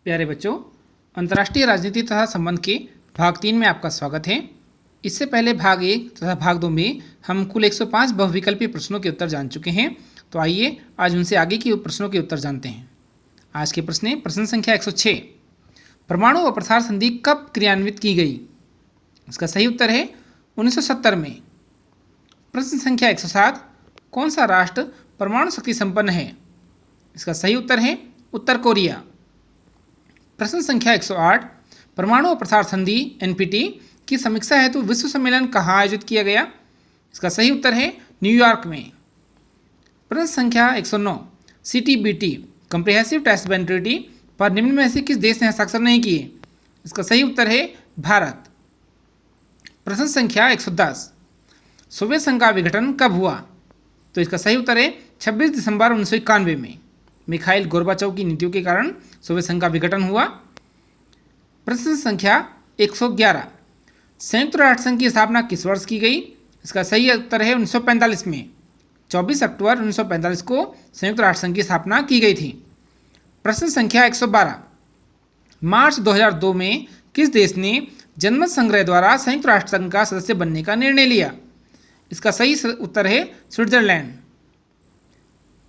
प्यारे बच्चों, अंतर्राष्ट्रीय राजनीति तथा संबंध के भाग 3 में आपका स्वागत है। इससे पहले भाग 1 तथा भाग 2 में हम कुल 105 बहुविकल्पीय प्रश्नों के उत्तर जान चुके हैं। तो आइए आज उनसे आगे के प्रश्नों के उत्तर जानते हैं। आज के प्रश्न संख्या 106, परमाणु व प्रसार संधि कब क्रियान्वित की गई? इसका सही उत्तर है 1970 में। प्रश्न संख्या 107, कौन सा राष्ट्र परमाणु शक्ति संपन्न है? इसका सही उत्तर है उत्तर कोरिया। प्रश्न संख्या 108, परमाणु और प्रसार संधि एनपीटी की समीक्षा हेतु विश्व सम्मेलन कहाँ आयोजित किया गया? इसका सही उत्तर है न्यूयॉर्क में। प्रश्न संख्या 109, CTBT Comprehensive Test Ban Treaty पर निम्न में से किस देश ने हस्ताक्षर नहीं किए? इसका सही उत्तर है भारत। प्रश्न संख्या 110, सोवियत संघ का विघटन कब हुआ? तो इसका सही उत्तर है 26 दिसंबर 1991 में। मिखाइल गोर्बाचोव की नीतियों के कारण सोवियत संघ का विघटन हुआ। प्रश्न संख्या 111, संयुक्त राष्ट्र संघ की स्थापना किस वर्ष की गई? इसका सही उत्तर है 1945 में। 24 अक्टूबर 1945 को संयुक्त राष्ट्र संघ की स्थापना की गई थी। प्रश्न संख्या 112, मार्च 2002 में किस देश ने जनमत संग्रह द्वारा संयुक्त राष्ट्र संघ का सदस्य बनने का निर्णय लिया? इसका सही उत्तर है स्विट्जरलैंड।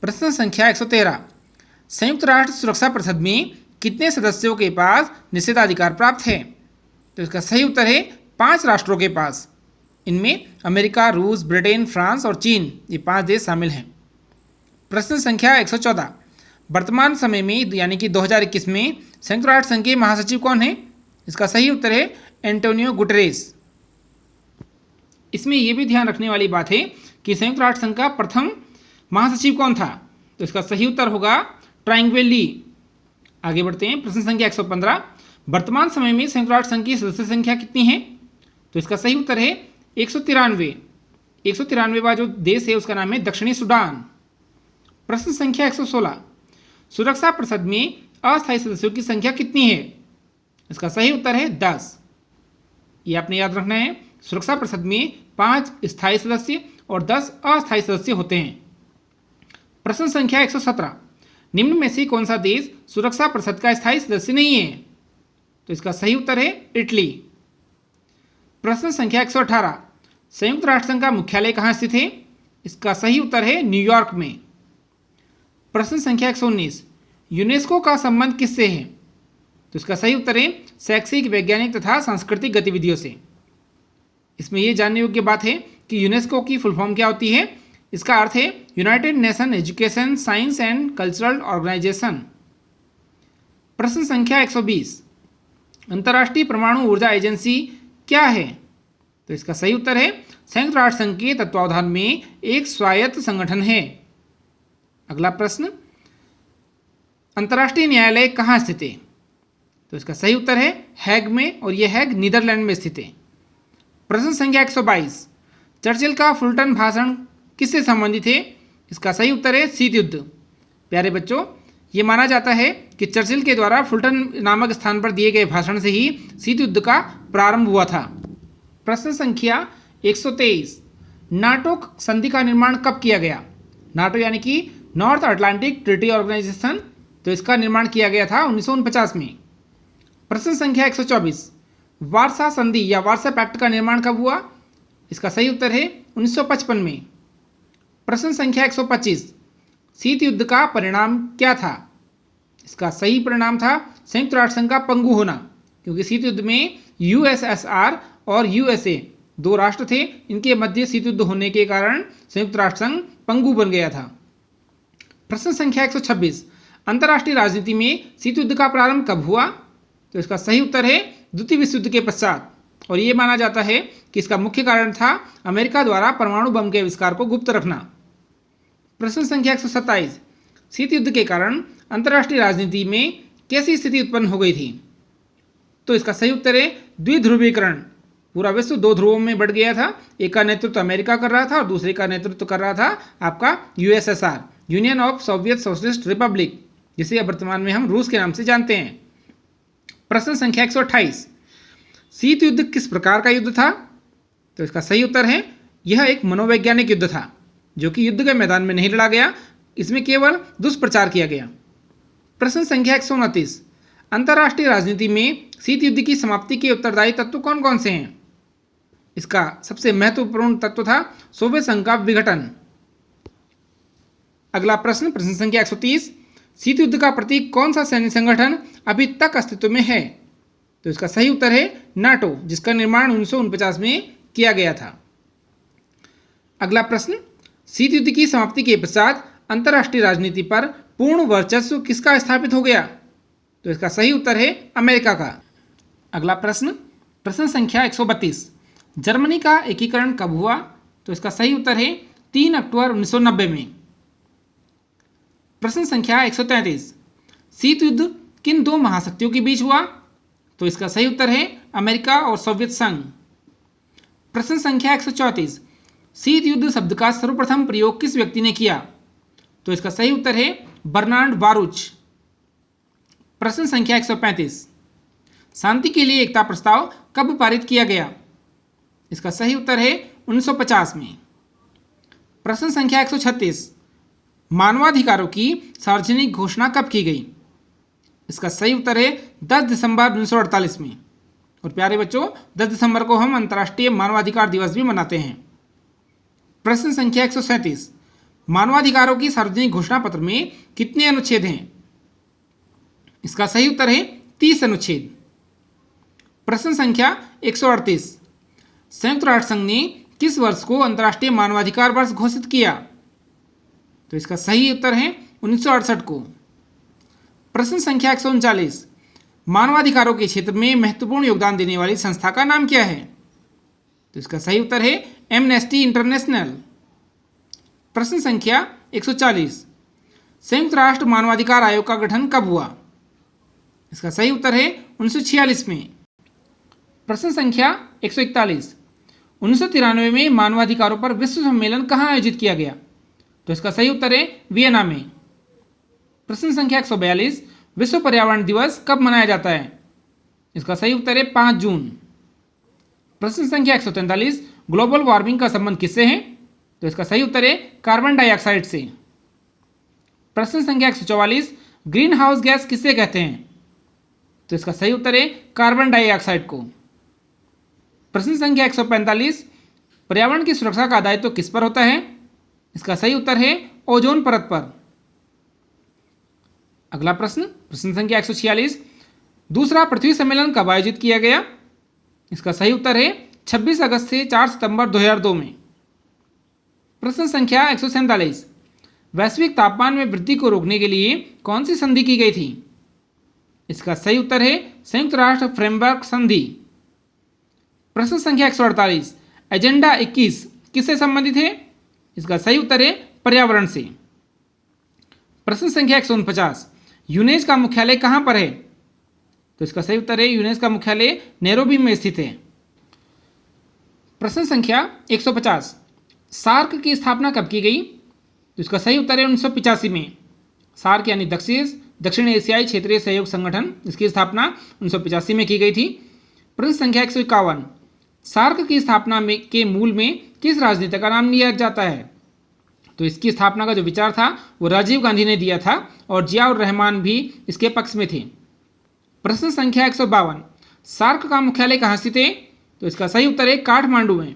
प्रश्न संख्या 113, संयुक्त राष्ट्र सुरक्षा परिषद में कितने सदस्यों के पास निषेधाधिकार प्राप्त है? तो इसका सही उत्तर है 5 राष्ट्रों के पास। इनमें अमेरिका, रूस, ब्रिटेन, फ्रांस और चीन, ये 5 देश शामिल हैं। प्रश्न संख्या 114, वर्तमान समय में यानी कि 2021 में संयुक्त राष्ट्र संघ के महासचिव कौन है? इसका सही उत्तर है एंटोनियो गुटेरेस। इसमें यह भी ध्यान रखने वाली बात है कि संयुक्त राष्ट्र संघ का प्रथम महासचिव कौन था? तो इसका सही उत्तर होगा ट्राइंगवेल ली। आगे बढ़ते हैं। प्रश्न संख्या 115, वर्तमान समय में संयुक्त राष्ट्र संघ की सदस्य संख्या कितनी है? तो इसका सही उत्तर है 193। 193वां जो देश है उसका नाम है दक्षिणी सूडान। प्रश्न संख्या 116, सुरक्षा परिषद में अस्थायी सदस्यों की संख्या कितनी है? इसका सही उत्तर है 10। ये आपने याद रखना है। सुरक्षा परिषद में 5 स्थायी सदस्य और 10 अस्थायी सदस्य होते हैं। प्रश्न संख्या 117, निम्न में से कौन सा देश सुरक्षा परिषद का स्थायी सदस्य नहीं है? तो इसका सही उत्तर है इटली। प्रश्न संख्या 118, संयुक्त राष्ट्र संघ का मुख्यालय कहाँ स्थित है? इसका सही उत्तर है न्यूयॉर्क में। प्रश्न संख्या 119, यूनेस्को का संबंध किससे है? तो इसका सही उत्तर है शैक्षिक, वैज्ञानिक तथा सांस्कृतिक गतिविधियों से। इसमें यह जानने योग्य बात है कि यूनेस्को की फुल फॉर्म क्या होती है। इसका अर्थ है United Nation Education, Science and Cultural Organisation. प्रश्न संख्या 120, अंतर्राष्ट्रीय परमाणु ऊर्जा एजेंसी क्या है? तो इसका सही उत्तर है संयुक्त राष्ट्र संघ के तत्वावधान में एक स्वायत्त संगठन है। अगला प्रश्न, अंतर्राष्ट्रीय न्यायालय कहाँ स्थित है? तो इसका सही उत्तर है हैग में, और यह हैग नीदरलैंड में स्थित है। प्रश्न संख्या 122, चर्चिल का फुलटन भाषण किससे संबंधित है? इसका सही उत्तर है शीत युद्ध। प्यारे बच्चों, ये माना जाता है कि चर्चिल के द्वारा फुलटन नामक स्थान पर दिए गए भाषण से ही शीत युद्ध का प्रारंभ हुआ था। प्रश्न संख्या 123, नाटो संधि का निर्माण कब किया गया? नाटो यानी कि नॉर्थ अटलांटिक ट्रीटी ऑर्गेनाइजेशन, तो इसका निर्माण किया गया था 1949 में। प्रश्न संख्या 124, वार्सा संधि या वार्सा पैक्ट का निर्माण कब हुआ? इसका सही उत्तर है 1955 में। प्रश्न संख्या 125, शीत युद्ध का परिणाम क्या था? इसका सही परिणाम था संयुक्त राष्ट्र संघ का पंगु होना, क्योंकि शीत युद्ध में यूएसएसआर और यूएसए 2 राष्ट्र थे। इनके मध्य शीत युद्ध होने के कारण संयुक्त राष्ट्र संघ पंगु बन गया था। प्रश्न संख्या 126, अंतर्राष्ट्रीय राजनीति में शीत युद्ध का प्रारंभ कब हुआ? तो इसका सही उत्तर है द्वितीय विश्व युद्ध के पश्चात, और ये माना जाता है कि इसका मुख्य कारण था अमेरिका द्वारा परमाणु बम के आविष्कार को गुप्त रखना। प्रश्न संख्या 127, शीत युद्ध के कारण अंतर्राष्ट्रीय राजनीति में कैसी स्थिति उत्पन्न हो गई थी? तो इसका सही उत्तर है द्विध्रुवीकरण। पूरा विश्व 2 ध्रुवों में बढ़ गया था। एक का नेतृत्व अमेरिका कर रहा था और दूसरे का नेतृत्व कर रहा था आपका USSR, union of Soviet socialist Republic, जिसे वर्तमान में हम रूस के नाम से जानते हैं। प्रश्न संख्या 128, शीत युद्ध किस प्रकार का युद्ध था? तो इसका सही उत्तर है यह एक मनोवैज्ञानिक युद्ध था, जो कि युद्ध के मैदान में नहीं लड़ा गया। इसमें केवल दुष्प्रचार किया गया। प्रश्न संख्या 129, अंतर्राष्ट्रीय राजनीति में शीत युद्ध की समाप्ति के उत्तरदायी तत्व कौन कौन से हैं? इसका सबसे महत्वपूर्ण तत्व था सोवियत संघ का विघटन। अगला प्रश्न, प्रश्न संख्या 130, शीत युद्ध का प्रतीक कौन सा सैन्य संगठन अभी तक अस्तित्व में है? तो इसका सही उत्तर है नाटो, जिसका निर्माण 1949 में किया गया था। अगला प्रश्न, शीत युद्ध की समाप्ति के पश्चात अंतर्राष्ट्रीय राजनीति पर पूर्ण वर्चस्व किसका स्थापित हो गया? तो इसका सही उत्तर है अमेरिका का। अगला प्रश्न, प्रश्न संख्या 132, जर्मनी का एकीकरण कब हुआ? तो इसका सही उत्तर है 3 अक्टूबर 1990 में। प्रश्न संख्या 133, शीत युद्ध किन दो महाशक्तियों के बीच हुआ? तो इसका सही उत्तर है अमेरिका और सोवियत संघ। प्रश्न संख्या 134, शीत युद्ध शब्द का सर्वप्रथम प्रयोग किस व्यक्ति ने किया? तो इसका सही उत्तर है बर्नार्ड बारूच। प्रश्न संख्या 135, शांति के लिए एकता प्रस्ताव कब पारित किया गया? इसका सही उत्तर है 1950 में। प्रश्न संख्या 136, मानवाधिकारों की सार्वजनिक घोषणा कब की गई? इसका सही उत्तर है 10 दिसंबर 1948 में। और प्यारे बच्चों, 10 दिसंबर को हम अंतर्राष्ट्रीय मानवाधिकार दिवस भी मनाते हैं। प्रश्न संख्या 137, मानवाधिकारों की सार्वजनिक घोषणा पत्र में कितने अनुच्छेद हैं? इसका सही उत्तर है 30 अनुच्छेद। प्रश्न संख्या 138, संयुक्त राष्ट्र संघ ने किस वर्ष को अंतर्राष्ट्रीय मानवाधिकार वर्ष घोषित किया? तो इसका सही उत्तर है 1968 को। प्रश्न संख्या 139, मानवाधिकारों के क्षेत्र में महत्वपूर्ण योगदान देने वाली संस्था का नाम क्या है? तो इसका सही उत्तर है एमनेस्टी इंटरनेशनल। प्रश्न संख्या 140, संयुक्त राष्ट्र मानवाधिकार आयोग का गठन कब हुआ? इसका सही उत्तर है 1946 में। प्रश्न संख्या 141, 1993 में मानवाधिकारों पर विश्व सम्मेलन कहाँ आयोजित किया गया? तो इसका सही उत्तर है वियना में। प्रश्न संख्या 142, विश्व पर्यावरण दिवस कब मनाया जाता है? इसका सही उत्तर है 5 जून। प्रश्न संख्या 143, ग्लोबल वार्मिंग का संबंध किससे है? तो इसका सही उत्तर है कार्बन डाइऑक्साइड से। प्रश्न संख्या 144, ग्रीन हाउस गैस किसे कहते हैं? तो इसका सही उत्तर है कार्बन डाइऑक्साइड को। प्रश्न संख्या 145, पर्यावरण की सुरक्षा का दायित्व किस पर होता है? इसका सही उत्तर है ओजोन परत पर। अगला प्रश्न, प्रश्न संख्या 146, दूसरा पृथ्वी सम्मेलन कब आयोजित किया गया? इसका सही उत्तर है 26 अगस्त से 4 सितंबर 2002 में। प्रश्न संख्या 147, वैश्विक तापमान में वृद्धि को रोकने के लिए कौन सी संधि की गई थी? इसका सही उत्तर है संयुक्त राष्ट्र फ्रेमवर्क संधि। प्रश्न संख्या 148, एजेंडा 21 किससे संबंधित है? इसका सही उत्तर है पर्यावरण से। प्रश्न संख्या 149, यूनेस्को का मुख्यालय कहाँ पर है? तो इसका सही उत्तर है यूनेस्को का मुख्यालय नैरोबी में स्थित है। प्रश्न संख्या 150, सार्क की स्थापना कब की गई? तो इसका सही उत्तर है 1985 में। सार्क यानी दक्षिण एशियाई क्षेत्रीय सहयोग संगठन, इसकी स्थापना 1985 में की गई थी। प्रश्न संख्या 151, सार्क की स्थापना के मूल में किस राजनेता का नाम लिया जाता है? तो इसकी स्थापना का जो विचार था वो राजीव गांधी ने दिया था और जियाउर रहमान भी इसके पक्ष में थे। प्रश्न संख्या 152, सार्क का मुख्यालय कहाँ स्थित है? तो इसका सही उत्तर है काठमांडू में,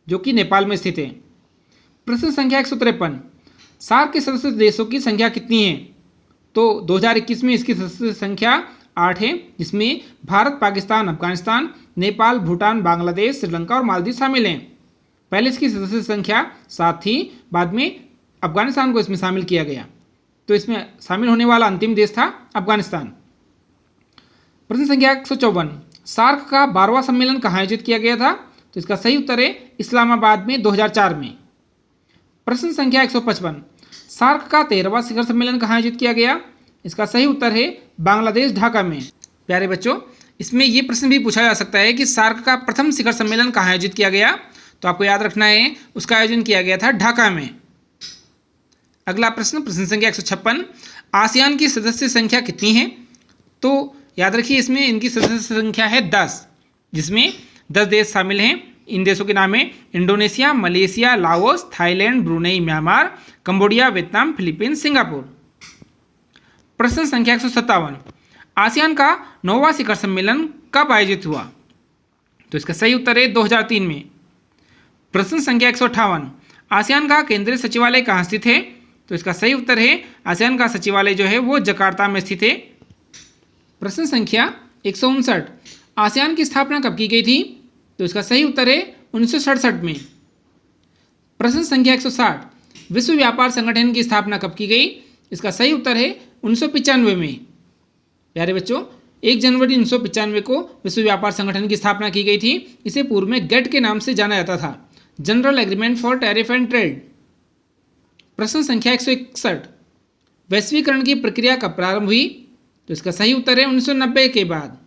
जो कि नेपाल में स्थित है। प्रश्न संख्या 153, सार्क के सदस्य देशों की संख्या कितनी है? तो 2021 में इसकी सदस्य संख्या 8 है, जिसमें भारत, पाकिस्तान, अफगानिस्तान, नेपाल, भूटान, बांग्लादेश, श्रीलंका और मालदीव शामिल हैं। पहले इसकी सदस्य संख्या 7 थी, बाद में अफगानिस्तान को इसमें शामिल किया गया, तो इसमें शामिल होने वाला अंतिम देश था अफगानिस्तान। प्रश्न संख्या 154, सार्क का 12वां सम्मेलन कहाँ आयोजित किया गया था? तो इसका सही उत्तर है इस्लामाबाद में 2004 में। प्रश्न संख्या 155, सार्क का 13वां शिखर सम्मेलन कहाँ आयोजित किया गया? इसका सही उत्तर है बांग्लादेश, ढाका में। प्यारे बच्चों, इसमें ये प्रश्न भी पूछा जा सकता है कि सार्क का प्रथम शिखर सम्मेलन कहाँ आयोजित किया गया? तो आपको याद रखना है उसका आयोजन किया गया था ढाका में। अगला प्रश्न, प्रश्न संख्या 156, आसियान की सदस्य संख्या कितनी है? तो याद रखिए इसमें इनकी सदस्य संख्या है 10, जिसमें 10 देश शामिल हैं। इन देशों के नाम है Indonesia, Malaysia, Laos, Thailand, Brunei, Myanmar, Cambodia, Vietnam, Philippines, Singapore. प्रश्न संख्या 157, आसियान का 9वां शिखर सम्मेलन कब आयोजित हुआ? तो इसका सही उत्तर है 2003 में। प्रश्न संख्या 158, आसियान का केंद्रीय सचिवालय कहाँ स्थित है? तो इसका सही उत्तर है आसियान का सचिवालय जो है वो जकार्ता में स्थित है। प्रश्न संख्या 159, आसियान की स्थापना कब की गई थी? तो इसका सही उत्तर है 1967 में। प्रश्न संख्या 160, विश्व व्यापार संगठन की स्थापना कब की गई? इसका सही उत्तर है 1995 में। प्यारे बच्चों, 1 जनवरी 1995 को विश्व व्यापार संगठन की स्थापना की गई थी। इसे पूर्व में गेट के नाम से जाना जाता था, general agreement for tariff and trade. प्रश्न संख्या 161, वैश्वीकरण की प्रक्रिया कब प्रारंभ हुई? तो इसका सही उत्तर है 1990 के बाद।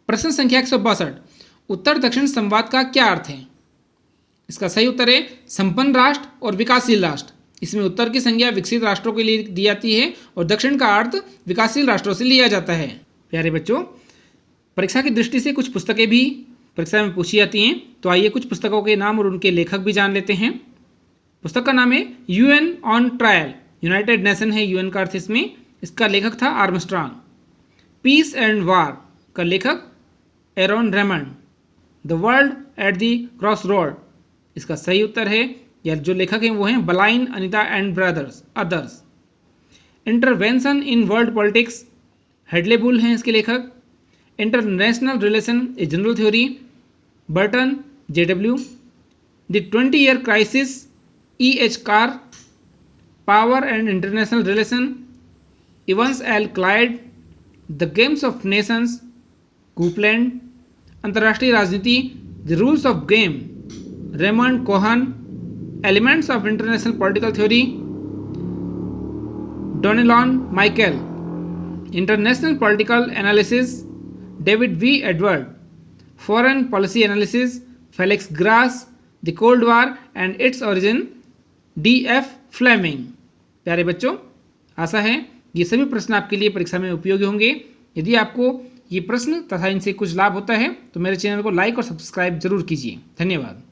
प्रश्न संख्या 162, उत्तर दक्षिण संवाद का क्या अर्थ है? इसका सही उत्तर है संपन्न राष्ट्र और विकासशील राष्ट्र। इसमें उत्तर की संज्ञा विकसित राष्ट्रों के लिए दी जाती है और दक्षिण का अर्थ विकासशील राष्ट्रों से लिया जाता है। प्यारे बच्चों, परीक्षा की दृष्टि से कुछ पुस्तकें भी परीक्षा में पूछी जाती हैं, तो आइए कुछ पुस्तकों के नाम और उनके लेखक भी जान लेते हैं। पुस्तक का नाम है UN on trial, United nation है यूएन का अर्थ इसमें। इसका लेखक था आर्मस्ट्रांग। पीस एंड वार का लेखक Aaron Raymond. The world at the cross road, इसका सही उत्तर है, या जो लेखक हैं वो हैं Blaine, Anita and brothers others. Intervention in world politics, Hedley Bull हैं इसके लेखक। International relation a general theory, Burton JW। The 20-year crisis, E.H. Carr. Power and international relation, Evans L Claude. The games of nations, Coupland. अंतर्राष्ट्रीय राजनीति, the rules of game, Raymond Cohen. Elements of international political theory, Donelan Michael. International political analysis, David V. Edward. Foreign policy analysis, Felix Gross. The cold war and its origin, D.F. Fleming. प्यारे बच्चों, आशा है ये सभी प्रश्न आपके लिए परीक्षा में उपयोगी होंगे। यदि आपको ये प्रश्न तथा इनसे कुछ लाभ होता है तो मेरे चैनल को लाइक और सब्सक्राइब जरूर कीजिए। धन्यवाद।